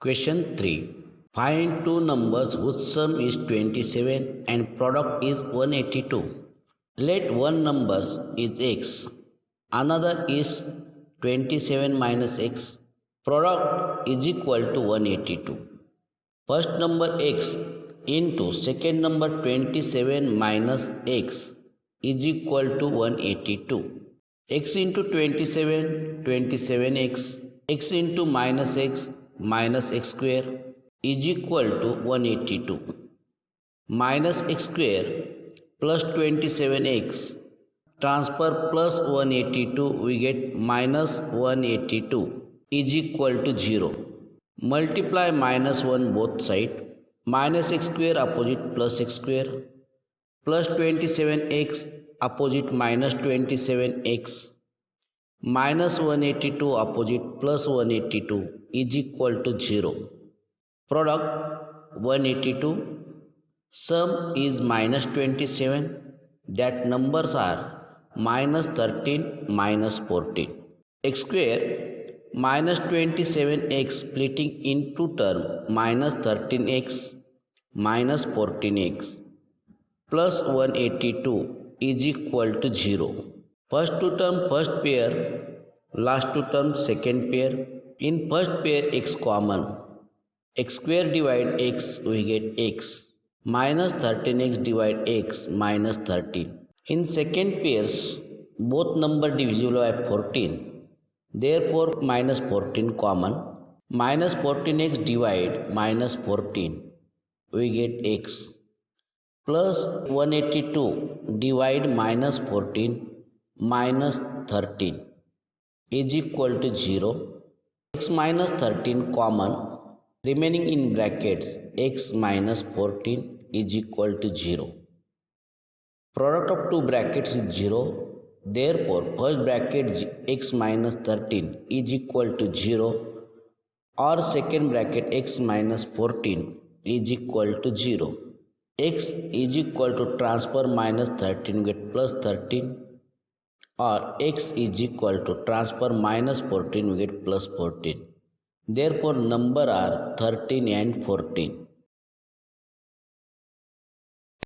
Question 3. Find two numbers whose sum is 27 and product is 182. Let one number is x, another is 27 minus x. Product is equal to 182. First number x into second number 27 minus x is equal to 182. X into 27, 27x, x into minus x square is equal to 182. Minus x square plus 27x transfer plus 182, we get minus 182 is equal to 0. Multiply minus 1 both side. Minus x square opposite plus x square plus 27x opposite minus 27x minus 182 opposite plus 182 is equal to 0. Product 182, sum is minus 27, that numbers are minus 13 minus 14. X square minus 27x splitting into term minus 13x minus 14x plus 182 is equal to 0. First two term first pair, last two term second pair. In first pair x common. X square divide x, we get x. Minus 13x divide x minus 13. In second pairs, both number divisible by 14. Therefore, minus 14 common. Minus 14x divide minus 14. We get x. Plus 182 divide minus 14 minus 13 is equal to 0. X minus 13 common. Remaining in brackets x minus 14 is equal to 0. Product of two brackets is 0. Therefore, first bracket x minus 13 is equal to 0 or second bracket x minus 14 is equal to 0. X is equal to transfer minus 13 get plus 13 or x is equal to transfer minus 14 we get plus 14. Therefore, number are 13 and 14.